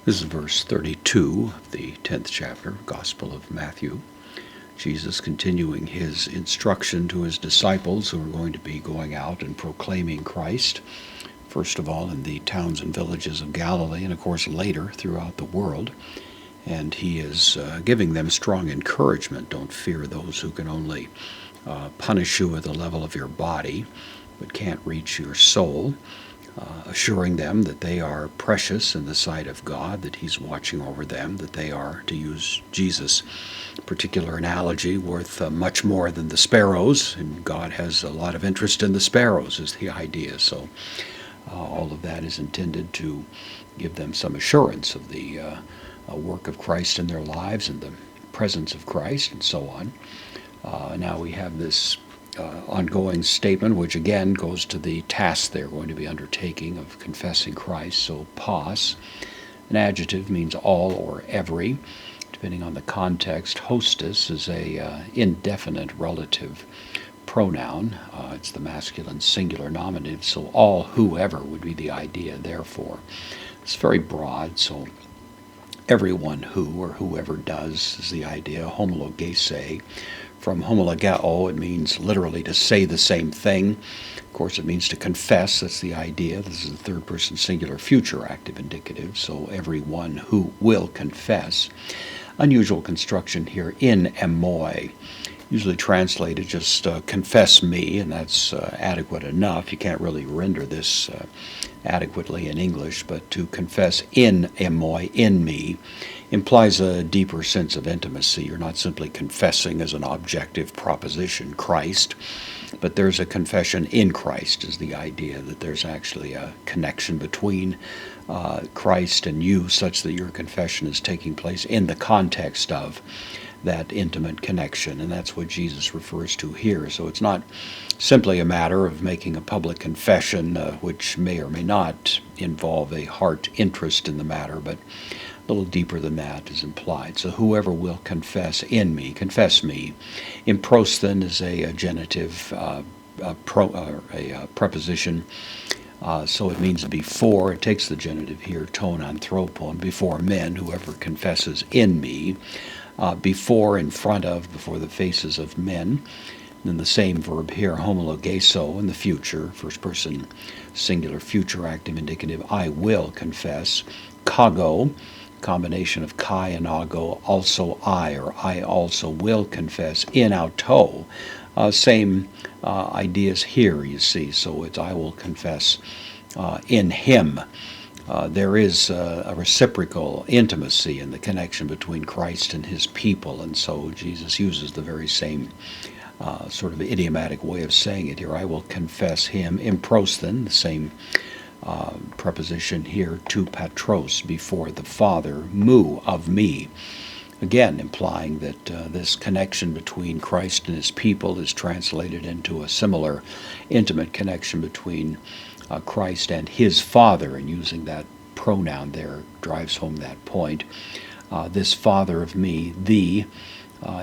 This is verse 32 of the 10th chapter, Gospel of Matthew. Jesus continuing his instruction to his disciples who are going to be going out and proclaiming Christ, first of all in the towns and villages of Galilee, and of course later throughout the world. And he is giving them strong encouragement. Don't fear those who can only punish you at the level of your body, but can't reach your soul. Assuring them that they are precious in the sight of God, that he's watching over them, that they are, to use Jesus' particular analogy, worth much more than the sparrows, and God has a lot of interest in the sparrows is the idea. So all of that is intended to give them some assurance of the work of Christ in their lives and the presence of Christ and so on. Now we have this ongoing statement, which again goes to the task they're going to be undertaking of confessing Christ. So pos, an adjective, means all or every, depending on the context. Hostis is a indefinite relative pronoun. It's the masculine singular nominative, so all, whoever would be the idea, therefore. It's very broad, so everyone who or whoever does is the idea. Homologese. From homologeo, it means literally to say the same thing. Of course, it means to confess. That's the idea. This is the third person singular future active indicative, so everyone who will confess. Unusual construction here, in emoi. Usually translated just confess me, and that's adequate enough. You can't really render this adequately in English, but to confess in emoi, in me, implies a deeper sense of intimacy. You're not simply confessing as an objective proposition, Christ, but there's a confession in Christ is the idea, that there's actually a connection between Christ and you, such that your confession is taking place in the context of that intimate connection, and that's what Jesus refers to here. So it's not simply a matter of making a public confession, which may or may not involve a heart interest in the matter, but a little deeper than that is implied. So whoever will confess in me, confess me. Improsthen is a genitive, preposition. So it means before. It takes the genitive here, ton anthropon, before men, whoever confesses in me. Before, in front of, before the faces of men. And then the same verb here, homologeso, in the future, first person singular future active indicative, I will confess. Kago, combination of kai and ago, also I, or I also will confess. In auto, same ideas here, you see. So it's I will confess in him. There is a reciprocal intimacy in the connection between Christ and his people, and so Jesus uses the very same sort of idiomatic way of saying it here. I will confess him. Improsthen, the same preposition here, to patros, before the Father, mu, of me. Again, implying that this connection between Christ and his people is translated into a similar intimate connection between Christ and his Father, and using that pronoun there drives home that point. This Father of me, the,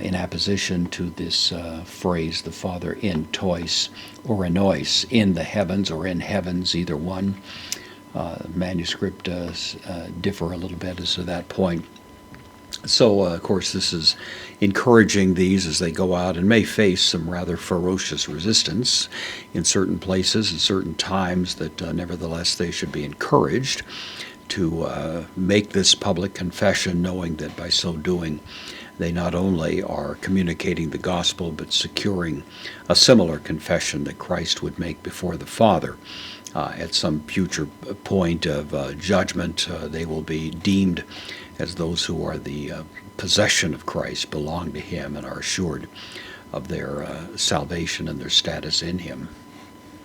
in apposition to this phrase, the Father in tois or enois, in the heavens or in heavens, either one. Manuscript differ a little bit as to that point. So, of course, this is encouraging these as they go out and may face some rather ferocious resistance in certain places and certain times, that nevertheless they should be encouraged to make this public confession, knowing that by so doing they not only are communicating the gospel, but securing a similar confession that Christ would make before the Father. At some future point of judgment, they will be deemed as those who are the possession of Christ, belong to him, and are assured of their salvation and their status in him.